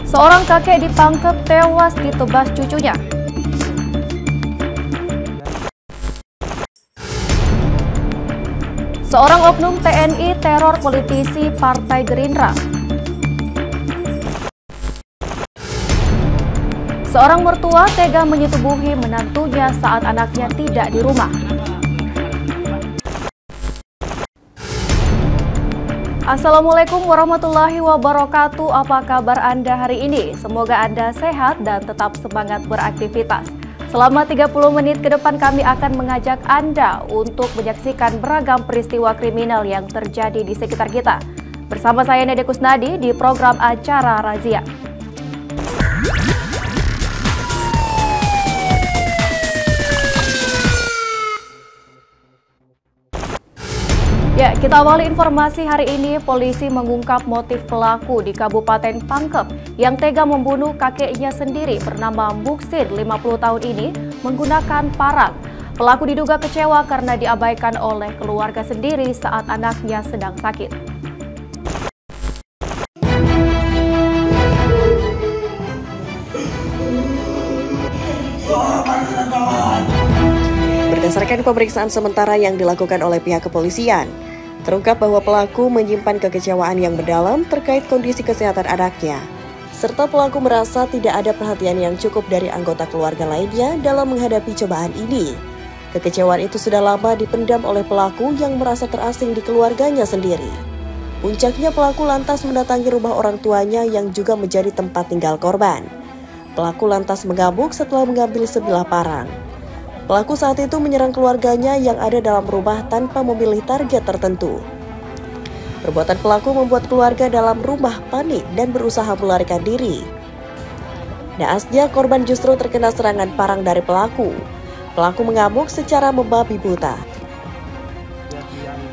Seorang kakek di Pangkep tewas ditebas cucunya. Seorang oknum TNI teror politisi Partai Gerindra. Seorang mertua tega menyetubuhi menantunya saat anaknya tidak di rumah. Assalamualaikum warahmatullahi wabarakatuh. Apa kabar Anda hari ini? Semoga Anda sehat dan tetap semangat beraktivitas. Selama 30 menit ke depan kami akan mengajak Anda untuk menyaksikan beragam peristiwa kriminal yang terjadi di sekitar kita. Bersama saya Nede Kusnadi di program acara Razia. Ya, kita awali informasi hari ini. Polisi mengungkap motif pelaku di Kabupaten Pangkep yang tega membunuh kakeknya sendiri bernama Muksin 50 tahun ini menggunakan parang. Pelaku diduga kecewa karena diabaikan oleh keluarga sendiri saat anaknya sedang sakit. Berdasarkan pemeriksaan sementara yang dilakukan oleh pihak kepolisian, terungkap bahwa pelaku menyimpan kekecewaan yang mendalam terkait kondisi kesehatan anaknya, serta pelaku merasa tidak ada perhatian yang cukup dari anggota keluarga lainnya dalam menghadapi cobaan ini. Kekecewaan itu sudah lama dipendam oleh pelaku yang merasa terasing di keluarganya sendiri. Puncaknya pelaku lantas mendatangi rumah orang tuanya yang juga menjadi tempat tinggal korban. Pelaku lantas mengamuk setelah mengambil sebilah parang. Pelaku saat itu menyerang keluarganya yang ada dalam rumah tanpa memilih target tertentu. Perbuatan pelaku membuat keluarga dalam rumah panik dan berusaha melarikan diri. Naasnya korban justru terkena serangan parang dari pelaku. Pelaku mengamuk secara membabi buta.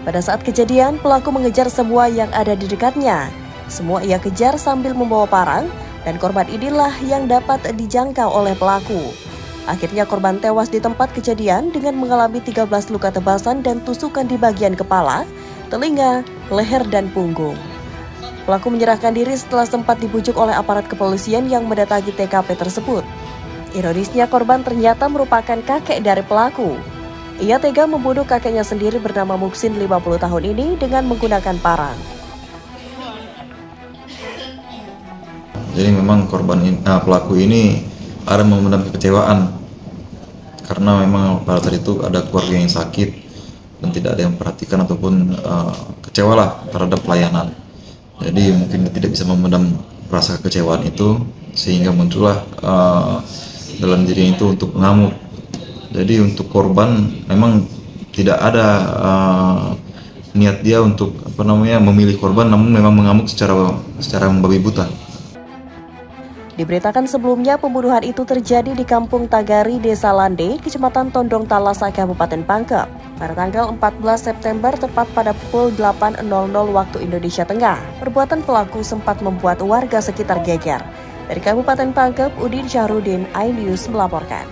Pada saat kejadian, pelaku mengejar semua yang ada di dekatnya. Semua ia kejar sambil membawa parang, dan korban inilah yang dapat dijangkau oleh pelaku. Akhirnya korban tewas di tempat kejadian dengan mengalami 13 luka tebasan dan tusukan di bagian kepala, telinga, leher, dan punggung. Pelaku menyerahkan diri setelah sempat dibujuk oleh aparat kepolisian yang mendatangi TKP tersebut. Ironisnya korban ternyata merupakan kakek dari pelaku. Ia tega membunuh kakeknya sendiri bernama Muksin 50 tahun ini dengan menggunakan parang. Jadi memang pelaku ini ada memendam kekecewaan karena memang pada saat itu ada keluarga yang sakit dan tidak ada yang memperhatikan ataupun kecewa lah terhadap pelayanan. Jadi mungkin tidak bisa memendam rasa kekecewaan itu sehingga muncullah dalam diri itu untuk mengamuk. Jadi untuk korban memang tidak ada niat dia untuk memilih korban, namun memang mengamuk secara membabi buta. Diberitakan sebelumnya pembunuhan itu terjadi di Kampung Tagari, Desa Lande, Kecamatan Tondong Talasa, Kabupaten Pangkep, pada tanggal 14 September tepat pada pukul 8.00 waktu Indonesia Tengah. Perbuatan pelaku sempat membuat warga sekitar geger. Dari Kabupaten Pangkep, Udin Syahrudin, iNews melaporkan.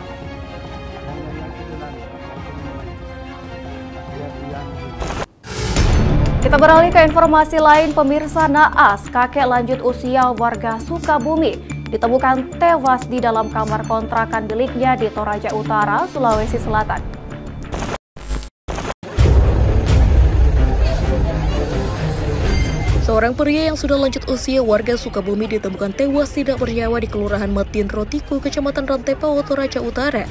Kita beralih ke informasi lain, pemirsa. Naas, kakek lanjut usia warga Sukabumi, ditemukan tewas di dalam kamar kontrakan miliknya di Toraja Utara, Sulawesi Selatan. Seorang pria yang sudah lanjut usia warga Sukabumi ditemukan tewas tidak bernyawa di Kelurahan Metin Rotiku, Kecamatan Rantepao, Toraja Utara.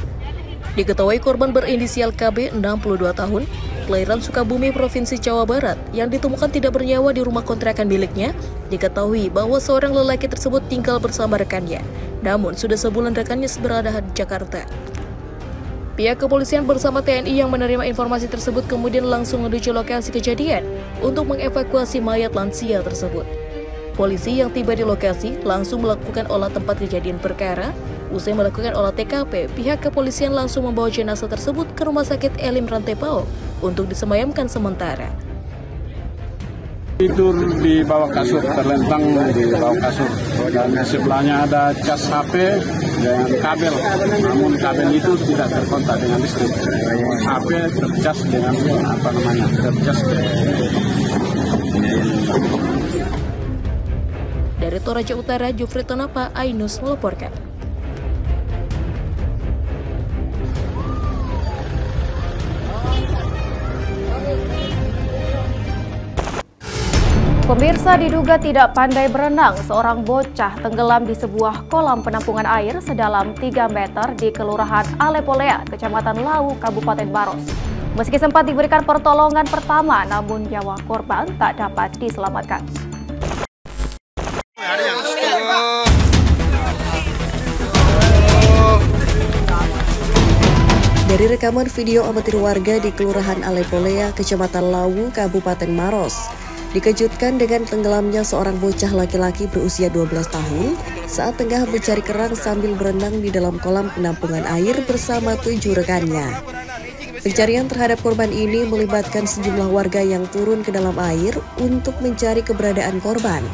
Diketahui korban berinisial KB 62 tahun, kelahiran Sukabumi, Provinsi Jawa Barat, yang ditemukan tidak bernyawa di rumah kontrakan miliknya. Diketahui bahwa seorang lelaki tersebut tinggal bersama rekannya, namun sudah sebulan rekannya berada di Jakarta. Pihak kepolisian bersama TNI yang menerima informasi tersebut kemudian langsung menuju lokasi kejadian untuk mengevakuasi mayat lansia tersebut. Polisi yang tiba di lokasi langsung melakukan olah tempat kejadian perkara. Usai melakukan olah TKP, pihak kepolisian langsung membawa jenazah tersebut ke Rumah Sakit Elim Rantepao untuk disemayamkan sementara. Tidur di bawah kasur, terlentang di bawah kasur, dan di sebelahnya ada cas HP dengan kabel, namun kabel itu tidak terkontak dengan listrik. HP tercas dengan tercas. Dari Toraja Utara, Jufri Tonapa, Ainus melaporkan. Pemirsa, diduga tidak pandai berenang, seorang bocah tenggelam di sebuah kolam penampungan air sedalam 3 meter di Kelurahan Alepolea, Kecamatan Lau, Kabupaten Maros. Meski sempat diberikan pertolongan pertama, namun nyawa korban tak dapat diselamatkan. Dari rekaman video amatir warga di Kelurahan Alepolea, Kecamatan Lawu, Kabupaten Maros, dikejutkan dengan tenggelamnya seorang bocah laki-laki berusia 12 tahun saat tengah mencari kerang sambil berenang di dalam kolam penampungan air bersama 7 rekannya. Pencarian terhadap korban ini melibatkan sejumlah warga yang turun ke dalam air untuk mencari keberadaan korban.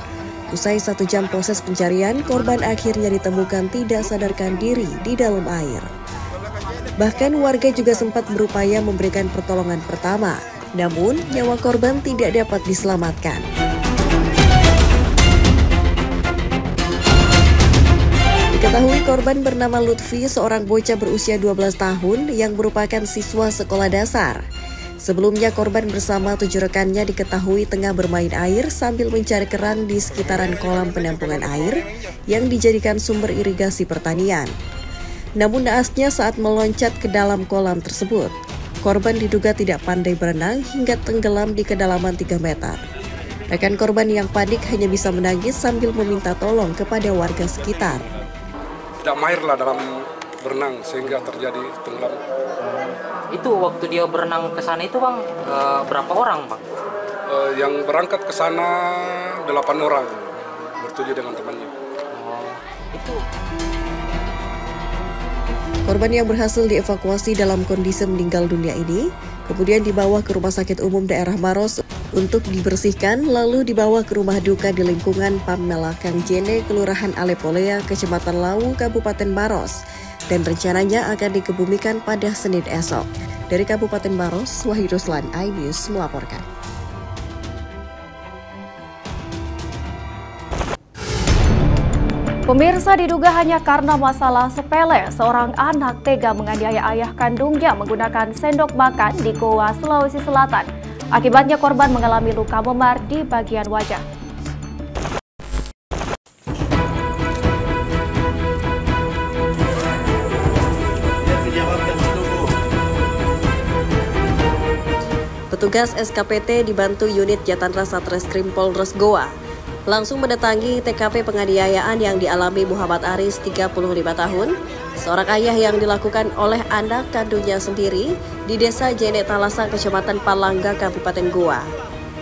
Usai 1 jam proses pencarian, korban akhirnya ditemukan tidak sadarkan diri di dalam air. Bahkan warga juga sempat berupaya memberikan pertolongan pertama, namun nyawa korban tidak dapat diselamatkan. Diketahui korban bernama Lutfi, seorang bocah berusia 12 tahun yang merupakan siswa sekolah dasar. Sebelumnya korban bersama 7 rekannya diketahui tengah bermain air sambil mencari kerang di sekitaran kolam penampungan air yang dijadikan sumber irigasi pertanian. Namun naasnya saat meloncat ke dalam kolam tersebut, korban diduga tidak pandai berenang hingga tenggelam di kedalaman 3 meter. Rekan korban yang panik hanya bisa menangis sambil meminta tolong kepada warga sekitar. Tidak mahirlah dalam berenang sehingga terjadi tenggelam. Itu waktu dia berenang ke sana itu Bang, berapa orang Bang? Yang berangkat ke sana 8 orang, bertujuh dengan temannya. Itu korban yang berhasil dievakuasi dalam kondisi meninggal dunia ini kemudian dibawa ke Rumah Sakit Umum Daerah Maros untuk dibersihkan, lalu dibawa ke rumah duka di lingkungan Pamela Kang Jene, Kelurahan Alepolea, Kecamatan Lawu, Kabupaten Maros, dan rencananya akan dikebumikan pada Senin esok. Dari Kabupaten Maros, Wahid Ruslan, iNews melaporkan. Pemirsa, diduga hanya karena masalah sepele, seorang anak tega menganiaya ayah kandungnya menggunakan sendok makan di Goa, Sulawesi Selatan. Akibatnya korban mengalami luka memar di bagian wajah. Petugas SKPT dibantu unit Jatan Ras Satreskrim Polres Goa langsung mendatangi TKP penganiayaan yang dialami Muhammad Aris, 35 tahun, seorang ayah yang dilakukan oleh anak kandungnya sendiri di Desa Jene Talasang, Kecamatan Palangga, Kabupaten Goa.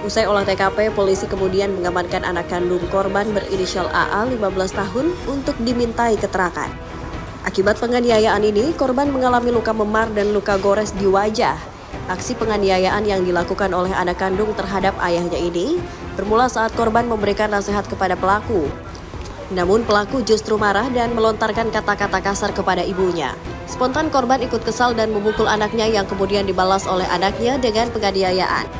Usai olah TKP, polisi kemudian mengamankan anak kandung korban berinisial AA, 15 tahun, untuk dimintai keterangan. Akibat penganiayaan ini, korban mengalami luka memar dan luka gores di wajah. Aksi penganiayaan yang dilakukan oleh anak kandung terhadap ayahnya ini bermula saat korban memberikan nasihat kepada pelaku. Namun pelaku justru marah dan melontarkan kata-kata kasar kepada ibunya. Spontan korban ikut kesal dan memukul anaknya yang kemudian dibalas oleh anaknya dengan penganiayaan.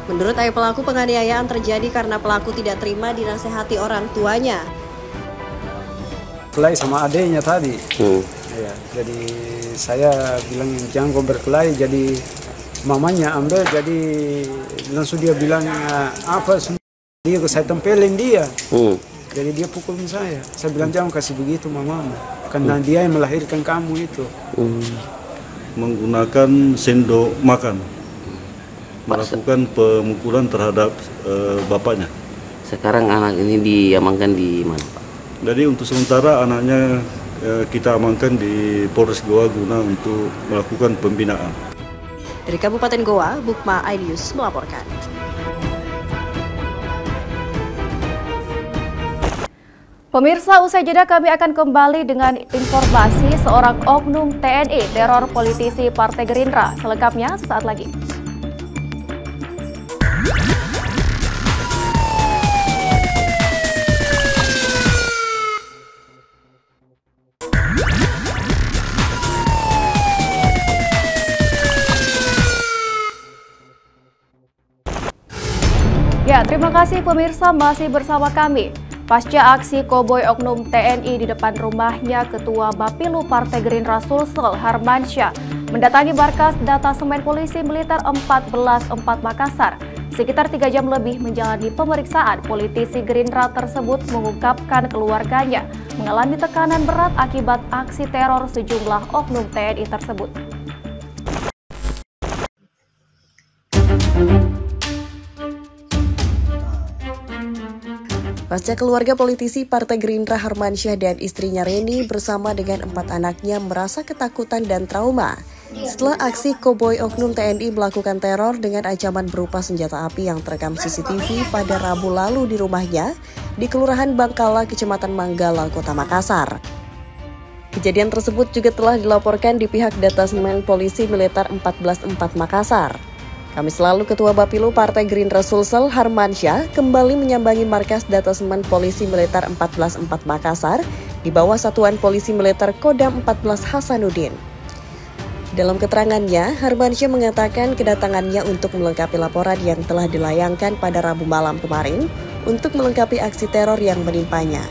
Menurut ayah pelaku, penganiayaan terjadi karena pelaku tidak terima dinasehati orang tuanya. Kelahi sama adiknya tadi. Ya, jadi saya bilang jangan kau berkelahi, jadi mamanya ambil, jadi langsung dia bilang apa, dia saya tempelin dia. Jadi dia pukulin saya bilang jangan kasih begitu mamamu, karena dia yang melahirkan kamu itu. Menggunakan sendok makan, melakukan pemukulan terhadap bapaknya. Sekarang anak ini diamankan di mana, Pak? Jadi untuk sementara anaknya kita amankan di Polres Goa guna untuk melakukan pembinaan. Dari Kabupaten Goa, Bukma iNews melaporkan. Pemirsa, usai jeda kami akan kembali dengan informasi seorang oknum TNI teror politisi Partai Gerindra. Selengkapnya sesaat lagi. Ya, terima kasih pemirsa masih bersama kami. Pasca aksi koboi oknum TNI di depan rumahnya, Ketua Bapilu Partai Gerindra Sulsel Harmansyah mendatangi markas datasemen Polisi Militer 14 Makassar. Sekitar 3 jam lebih menjalani pemeriksaan, politisi Gerindra tersebut mengungkapkan keluarganya mengalami tekanan berat akibat aksi teror sejumlah oknum TNI tersebut. Pasca keluarga politisi Partai Gerindra Harmansyah dan istrinya Reni bersama dengan 4 anaknya merasa ketakutan dan trauma setelah aksi koboi oknum TNI melakukan teror dengan ancaman berupa senjata api yang terekam CCTV pada Rabu lalu di rumahnya di Kelurahan Bangkala, Kecamatan Manggala, Kota Makassar. Kejadian tersebut juga telah dilaporkan di pihak Datasemen Polisi Militer 14 Makassar. Kamis lalu, Ketua Bapilu Partai Gerindra Sulsel Harmansyah kembali menyambangi markas Datasemen Polisi Militer 14 Makassar di bawah Satuan Polisi Militer Kodam 14 Hasanuddin. Dalam keterangannya, Harmansyah mengatakan kedatangannya untuk melengkapi laporan yang telah dilayangkan pada Rabu malam kemarin untuk melengkapi aksi teror yang menimpanya.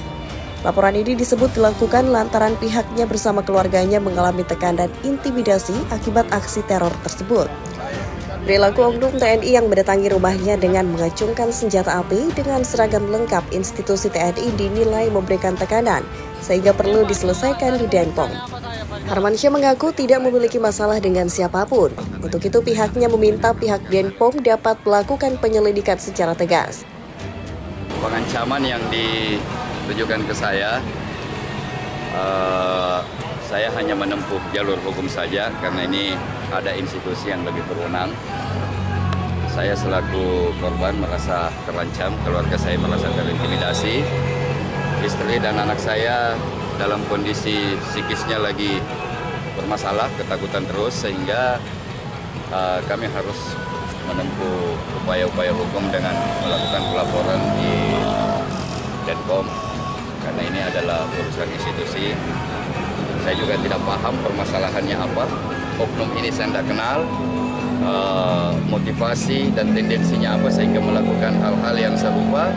Laporan ini disebut dilakukan lantaran pihaknya bersama keluarganya mengalami tekanan intimidasi akibat aksi teror tersebut. Perilaku oknum TNI yang mendatangi rumahnya dengan mengacungkan senjata api dengan seragam lengkap institusi TNI dinilai memberikan tekanan, sehingga perlu diselesaikan di Denpom. Harmansyah mengaku tidak memiliki masalah dengan siapapun. Untuk itu pihaknya meminta pihak Denpom dapat melakukan penyelidikan secara tegas. Pengancaman yang ditujukan ke saya hanya menempuh jalur hukum saja karena ini ada institusi yang lebih berwenang. Saya selaku korban merasa terancam, keluarga saya merasa terintimidasi. Istri dan anak saya dalam kondisi psikisnya lagi bermasalah, ketakutan terus, sehingga kami harus menempuh upaya-upaya hukum dengan melakukan pelaporan di Denpom karena ini adalah urusan institusi. Saya juga tidak paham permasalahannya apa. Oknum ini saya tidak kenal, motivasi dan tendensinya apa sehingga melakukan hal-hal yang serupa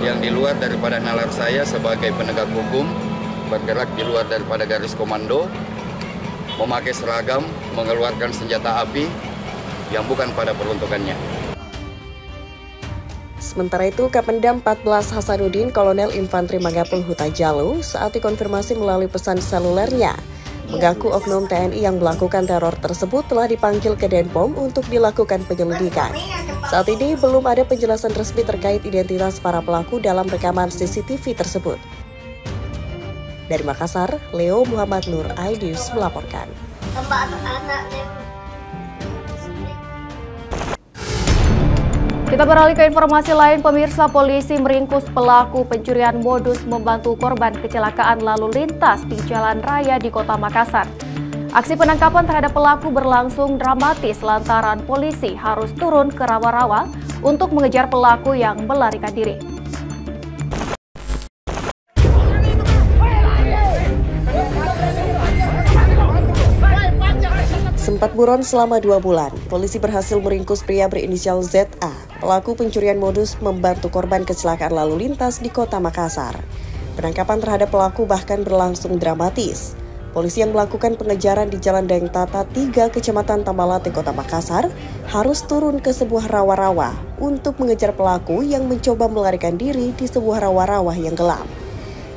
yang di luar daripada nalar saya sebagai penegak hukum, bergerak di luar daripada garis komando, memakai seragam, mengeluarkan senjata api yang bukan pada peruntukannya. Sementara itu, Kapendam 14 Hasanuddin Kolonel Infantri Magapul Hutajalu saat dikonfirmasi melalui pesan selulernya, mengaku oknum TNI yang melakukan teror tersebut telah dipanggil ke Denpom untuk dilakukan penyelidikan. Saat ini belum ada penjelasan resmi terkait identitas para pelaku dalam rekaman CCTV tersebut. Dari Makassar, Leo Muhammad Nur, iNews melaporkan. Kita beralih ke informasi lain, pemirsa. Polisi meringkus pelaku pencurian modus membantu korban kecelakaan lalu lintas di jalan raya di Kota Makassar. Aksi penangkapan terhadap pelaku berlangsung dramatis lantaran polisi harus turun ke rawa-rawa untuk mengejar pelaku yang melarikan diri. Sempat buron selama 2 bulan, polisi berhasil meringkus pria berinisial ZA, pelaku pencurian modus membantu korban kecelakaan lalu lintas di Kota Makassar. Penangkapan terhadap pelaku bahkan berlangsung dramatis. Polisi yang melakukan pengejaran di Jalan Daeng Tata 3, Kecamatan Tamalate, Kota Makassar, harus turun ke sebuah rawa-rawa untuk mengejar pelaku yang mencoba melarikan diri di sebuah rawa-rawa yang gelap.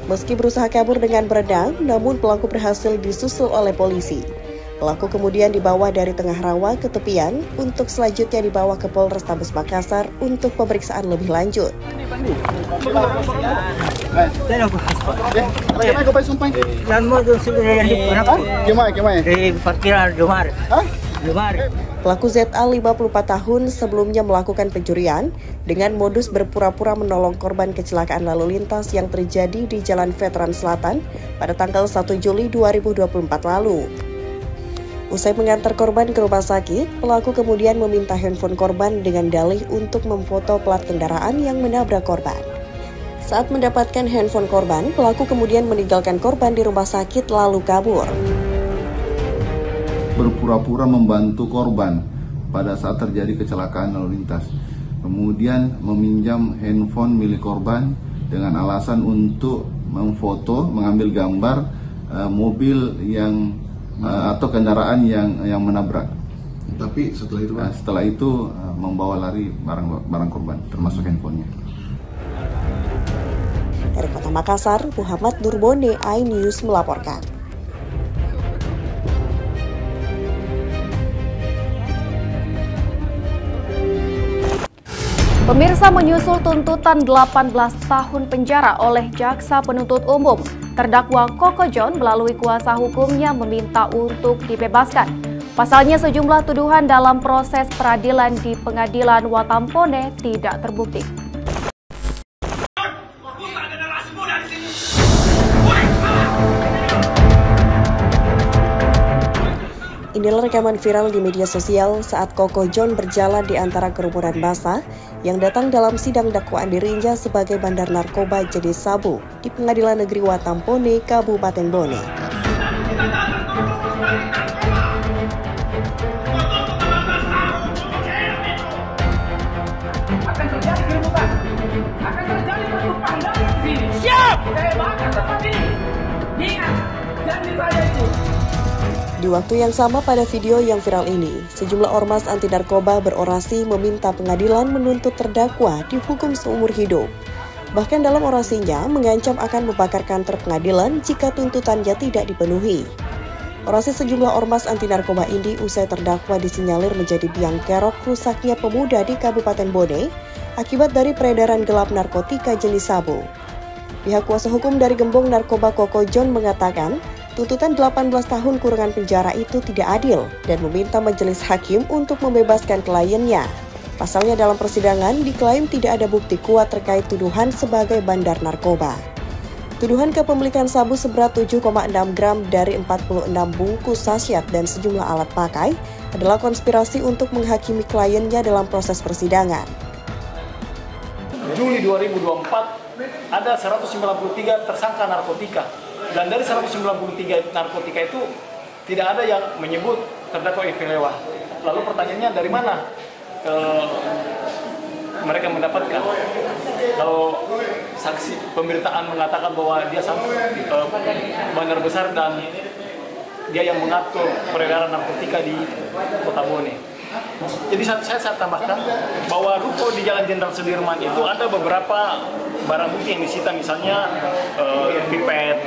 Meski berusaha kabur dengan berenang, namun pelaku berhasil disusul oleh polisi. Pelaku kemudian dibawa dari tengah rawa ke tepian untuk selanjutnya dibawa ke Polrestabes Makassar untuk pemeriksaan lebih lanjut. Pelaku ZA 54 tahun sebelumnya melakukan pencurian dengan modus berpura-pura menolong korban kecelakaan lalu lintas yang terjadi di Jalan Veteran Selatan pada tanggal 1 Juli 2024 lalu. Usai mengantar korban ke rumah sakit, pelaku kemudian meminta handphone korban dengan dalih untuk memfoto plat kendaraan yang menabrak korban. Saat mendapatkan handphone korban, pelaku kemudian meninggalkan korban di rumah sakit lalu kabur. Berpura-pura membantu korban pada saat terjadi kecelakaan lalu lintas. Kemudian meminjam handphone milik korban dengan alasan untuk memfoto, mengambil gambar mobil yang atau kendaraan yang menabrak. Tapi setelah itu membawa lari barang korban, termasuk handphonenya. Dari Kota Makassar, Muhammad Durbone, iNews melaporkan. Pemirsa, menyusul tuntutan 18 tahun penjara oleh Jaksa Penuntut Umum, terdakwa Koko John melalui kuasa hukumnya meminta untuk dibebaskan. Pasalnya sejumlah tuduhan dalam proses peradilan di Pengadilan Watampone tidak terbukti. Inilah rekaman viral di media sosial saat Koko John berjalan di antara kerumunan massa yang datang dalam sidang dakwaan dirinya sebagai bandar narkoba jenis sabu di Pengadilan Negeri Watampone, Kabupaten Bone. Di waktu yang sama pada video yang viral ini, sejumlah ormas anti narkoba berorasi meminta pengadilan menuntut terdakwa dihukum seumur hidup. Bahkan dalam orasinya mengancam akan membakar kantor pengadilan jika tuntutannya tidak dipenuhi. Orasi sejumlah ormas anti narkoba ini usai terdakwa disinyalir menjadi biang kerok rusaknya pemuda di Kabupaten Bone akibat dari peredaran gelap narkotika jenis sabu. Pihak kuasa hukum dari gembong narkoba Koko John mengatakan, tuntutan 18 tahun kurungan penjara itu tidak adil dan meminta majelis hakim untuk membebaskan kliennya. Pasalnya dalam persidangan diklaim tidak ada bukti kuat terkait tuduhan sebagai bandar narkoba. Tuduhan kepemilikan sabu seberat 7,6 gram dari 46 bungkus sasyat dan sejumlah alat pakai adalah konspirasi untuk menghakimi kliennya dalam proses persidangan. Juli 2024 ada 193 tersangka narkotika. Dan dari 193 narkotika itu tidak ada yang menyebut terdakwa Ivilewa. Lalu pertanyaannya dari mana mereka mendapatkan? Kalau saksi pemberitaan mengatakan bahwa dia bandar besar dan dia yang mengatur peredaran narkotika di Kota Bone. Jadi saya tambahkan bahwa ruko di Jalan Jenderal Sudirman itu ada beberapa barang bukti yang disita, misalnya pipet,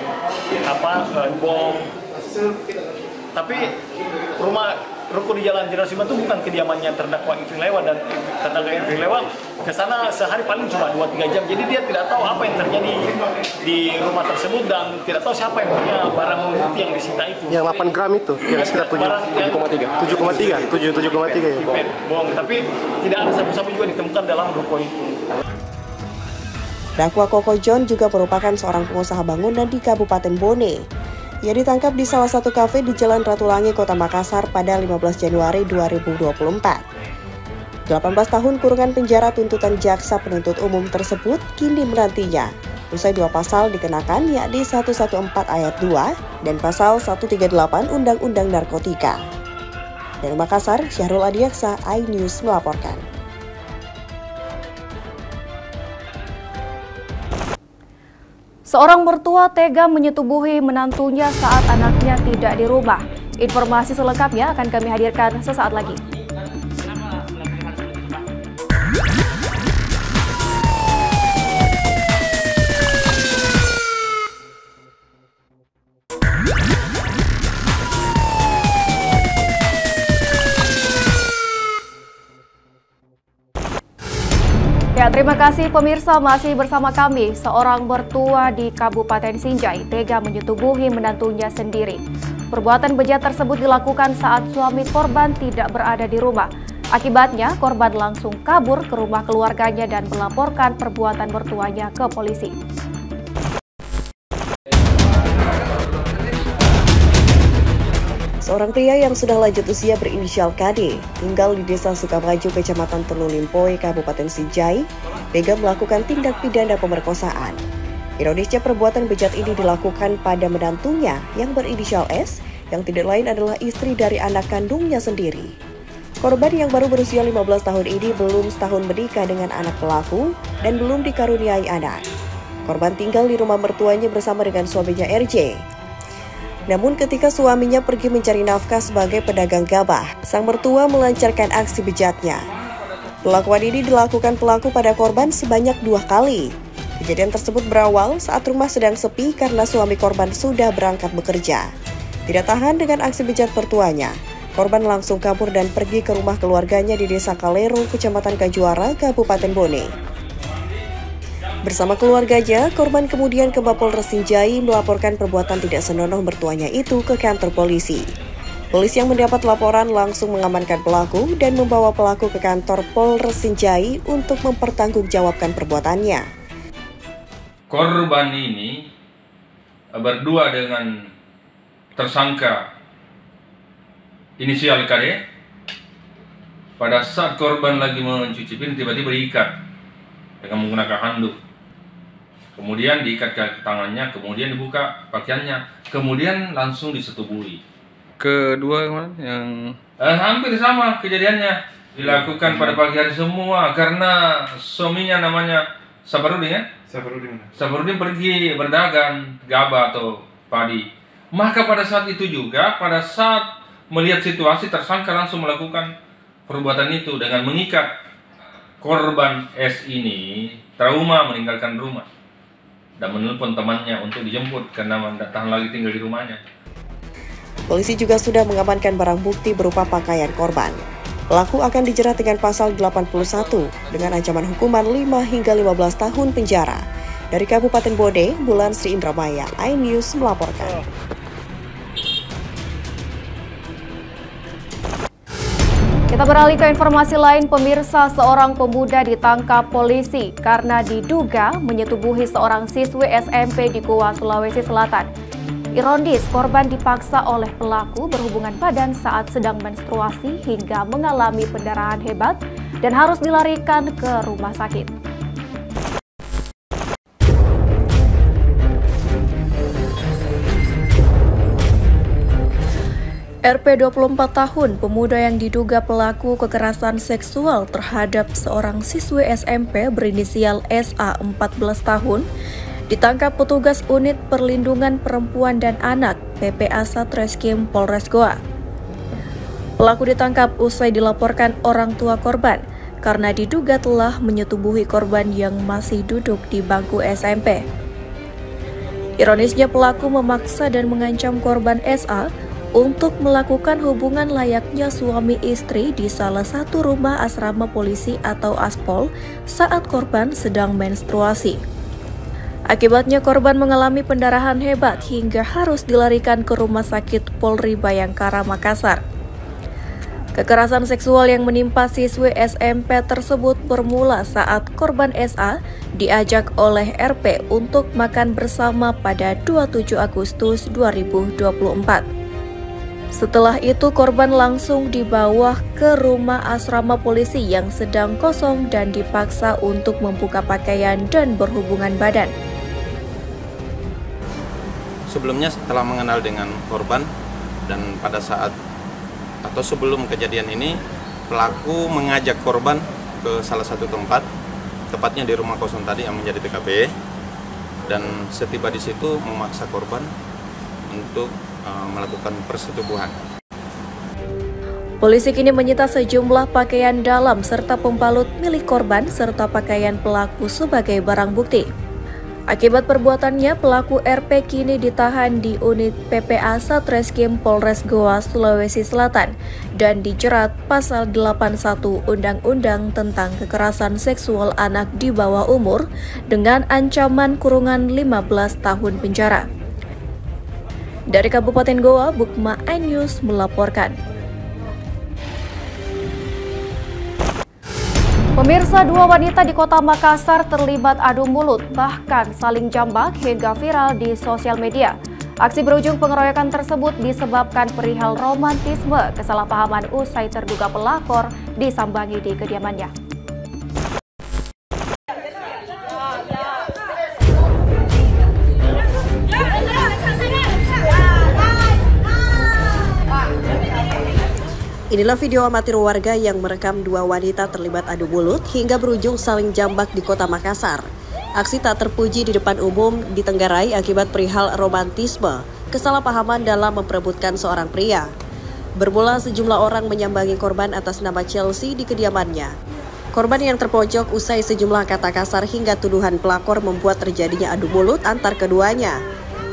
bom. Tapi ruko di Jalan Jenderal Sudirman itu bukan kediamannya terdakwa Ivilewa, dan terdakwa Ivilewa ke sana sehari paling cuma 2-3 jam. Jadi dia tidak tahu apa yang terjadi di rumah tersebut dan tidak tahu siapa yang punya barang bukti yang disita itu. Yang 8 gram itu, yang sekitar 7,3 ya. Pipet, bom, tapi tidak ada sabu-sabu juga ditemukan dalam ruko itu. Terdakwa Koko John juga merupakan seorang pengusaha bangunan di Kabupaten Bone. Ia ditangkap di salah satu kafe di Jalan Ratulangi, Kota Makassar pada 15 Januari 2024. 18 tahun kurungan penjara tuntutan Jaksa Penuntut Umum tersebut kini menantinya. Usai 2 pasal dikenakan, yakni 114 ayat 2 dan pasal 138 Undang-Undang Narkotika. Dari Makassar, Syahrul Adiaksa, iNews melaporkan. Seorang mertua tega menyetubuhi menantunya saat anaknya tidak di rumah. Informasi selengkapnya akan kami hadirkan sesaat lagi. Ya, terima kasih pemirsa, masih bersama kami. Seorang mertua di Kabupaten Sinjai tega menyetubuhi menantunya sendiri. Perbuatan bejat tersebut dilakukan saat suami korban tidak berada di rumah. Akibatnya, korban langsung kabur ke rumah keluarganya dan melaporkan perbuatan mertuanya ke polisi. Seorang pria yang sudah lanjut usia berinisial KD, tinggal di Desa Sukamaju, Kecamatan Telulimpoe, Kabupaten Sinjai, tega melakukan tindak pidana pemerkosaan. Ironisnya perbuatan bejat ini dilakukan pada menantunya yang berinisial S, yang tidak lain adalah istri dari anak kandungnya sendiri. Korban yang baru berusia 15 tahun ini belum setahun menikah dengan anak pelaku dan belum dikaruniai anak. Korban tinggal di rumah mertuanya bersama dengan suaminya RJ. Namun ketika suaminya pergi mencari nafkah sebagai pedagang gabah, sang mertua melancarkan aksi bejatnya. Perlakuan ini dilakukan pelaku pada korban sebanyak 2 kali. Kejadian tersebut berawal saat rumah sedang sepi karena suami korban sudah berangkat bekerja. Tidak tahan dengan aksi bejat mertuanya, korban langsung kabur dan pergi ke rumah keluarganya di Desa Kalero, Kecamatan Kajuara, Kabupaten Bone. Bersama keluarganya, korban kemudian ke Mapolres Sinjai melaporkan perbuatan tidak senonoh mertuanya itu ke kantor polisi. Polisi yang mendapat laporan langsung mengamankan pelaku dan membawa pelaku ke kantor Polres Sinjai untuk mempertanggungjawabkan perbuatannya. Korban ini berdua dengan tersangka inisial KD. Pada saat korban lagi mencuci piring, tiba-tiba diikat dengan menggunakan handuk. Kemudian diikat ke tangannya, kemudian dibuka pakaiannya, kemudian langsung disetubuhi. Kedua yang hampir sama kejadiannya, dilakukan pada pagi hari semua karena suaminya namanya Sabarudin ya? Sabarudin pergi berdagang gabah atau padi. Maka pada saat itu juga, pada saat melihat situasi, tersangka langsung melakukan perbuatan itu dengan mengikat korban S ini, trauma meninggalkan rumah dan menelpon temannya untuk dijemput karena tidak tahan lagi tinggal di rumahnya. Polisi juga sudah mengamankan barang bukti berupa pakaian korban. Pelaku akan dijerat dengan pasal 81 dengan ancaman hukuman 5 hingga 15 tahun penjara. Dari Kabupaten Bone, Bulan Sri Indramayah, iNews melaporkan. Kita beralih ke informasi lain, pemirsa. Seorang pemuda ditangkap polisi karena diduga menyetubuhi seorang siswi SMP di Goa, Sulawesi Selatan. Ironis, korban dipaksa oleh pelaku berhubungan badan saat sedang menstruasi hingga mengalami pendarahan hebat dan harus dilarikan ke rumah sakit. RP 24 tahun, pemuda yang diduga pelaku kekerasan seksual terhadap seorang siswi SMP berinisial SA 14 tahun, ditangkap petugas Unit Perlindungan Perempuan dan Anak PPA Satreskrim Polres Goa. Pelaku ditangkap usai dilaporkan orang tua korban karena diduga telah menyetubuhi korban yang masih duduk di bangku SMP. Ironisnya, pelaku memaksa dan mengancam korban SA untuk melakukan hubungan layaknya suami istri di salah satu rumah asrama polisi atau Aspol saat korban sedang menstruasi. Akibatnya korban mengalami pendarahan hebat hingga harus dilarikan ke Rumah Sakit Polri Bayangkara, Makassar. Kekerasan seksual yang menimpa siswi SMP tersebut bermula saat korban SA diajak oleh RP untuk makan bersama pada 27 Agustus 2024. Setelah itu, korban langsung dibawa ke rumah asrama polisi yang sedang kosong dan dipaksa untuk membuka pakaian dan berhubungan badan. Sebelumnya setelah mengenal dengan korban dan pada saat atau sebelum kejadian ini, pelaku mengajak korban ke salah satu tempat, tepatnya di rumah kosong tadi yang menjadi TKP, dan setiba di situ memaksa korban untuk melakukan persetubuhan. Polisi kini menyita sejumlah pakaian dalam serta pembalut milik korban serta pakaian pelaku sebagai barang bukti. Akibat perbuatannya, pelaku RP kini ditahan di unit PPA Satreskrim Polres Goa, Sulawesi Selatan dan dijerat pasal 81 Undang-Undang tentang Kekerasan Seksual Anak di bawah umur dengan ancaman kurungan 15 tahun penjara. Dari Kabupaten Goa, Bukma iNews melaporkan. Pemirsa, 2 wanita di Kota Makassar terlibat adu mulut, bahkan saling jambak hingga viral di sosial media. Aksi berujung pengeroyokan tersebut disebabkan perihal romantisme kesalahpahaman usai terduga pelakor disambangi di kediamannya. Inilah video amatir warga yang merekam 2 wanita terlibat adu mulut hingga berujung saling jambak di Kota Makassar. Aksi tak terpuji di depan umum ditenggarai akibat perihal romantisme, kesalahpahaman dalam memperebutkan seorang pria. Bermula sejumlah orang menyambangi korban atas nama Chelsea di kediamannya. Korban yang terpojok usai sejumlah kata kasar hingga tuduhan pelakor membuat terjadinya adu mulut antar keduanya.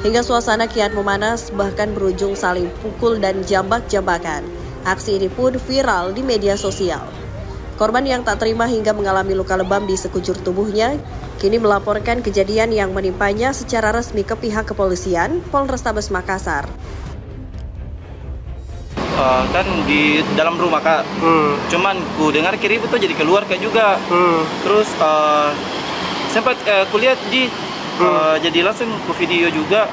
Hingga suasana kian memanas bahkan berujung saling pukul dan jambak-jambakan. Aksi ini pun viral di media sosial. Korban yang tak terima hingga mengalami luka lebam di sekujur tubuhnya kini melaporkan kejadian yang menimpanya secara resmi ke pihak kepolisian Polrestabes Makassar. Kan di dalam rumah kak, cuman ku dengar kiri itu jadi keluar kak juga. Terus sempat kulihat di jadi langsung ku video juga.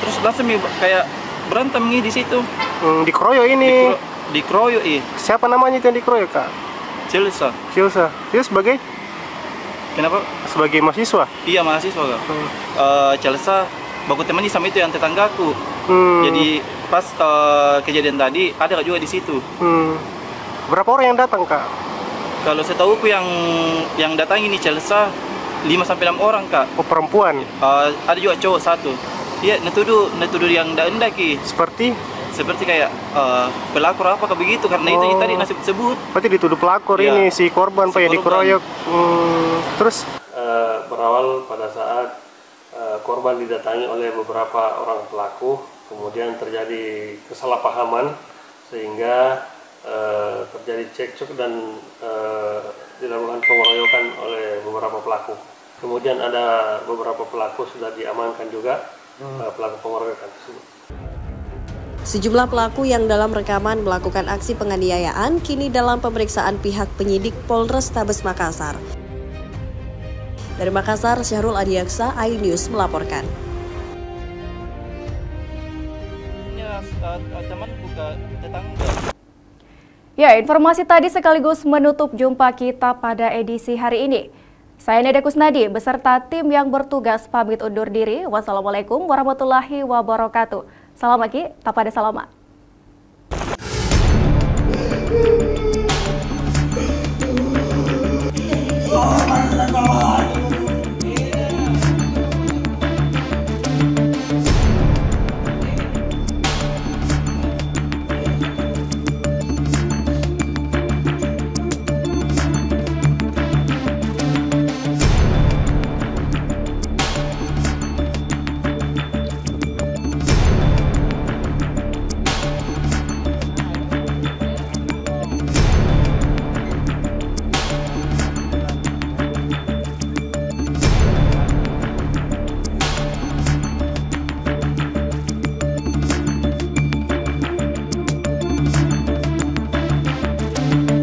Terus langsung kayak berantem nih di situ. Dikeroyok ini. Dikeroyok Siapa namanya itu yang dikeroyok kak? Chelsea. Dia sebagai? Kenapa? Sebagai mahasiswa? Iya mahasiswa kak. Chelsea baku temannya sama itu yang tetanggaku. Jadi pas kejadian tadi ada juga di situ. Berapa orang yang datang kak? Kalau setahuku yang datang ini Chelsea 5-6 orang kak. Oh perempuan? Ada juga cowok satu. Iya, netuduh yang ndak seperti kayak pelakor apa kayak begitu karena itu yang tadi nasib sebut. Berarti dituduh pelakor ya. Ini si korban Pak ya dikeroyok. Terus berawal pada saat korban didatangi oleh beberapa orang pelaku, kemudian terjadi kesalahpahaman sehingga terjadi cekcok dan dilakukan pengeroyokan oleh beberapa pelaku. Kemudian ada beberapa pelaku sudah diamankan juga, pelaku pengeroyokan tersebut. Sejumlah pelaku yang dalam rekaman melakukan aksi penganiayaan kini dalam pemeriksaan pihak penyidik Polrestabes Makassar. Dari Makassar, Syahrul Adiaksa, iNews melaporkan. Ya, informasi tadi sekaligus menutup jumpa kita pada edisi hari ini. Saya Neda Kusnadi beserta tim yang bertugas pamit undur diri. Wassalamualaikum warahmatullahi wabarakatuh. Salam lagi, tak pada salamat.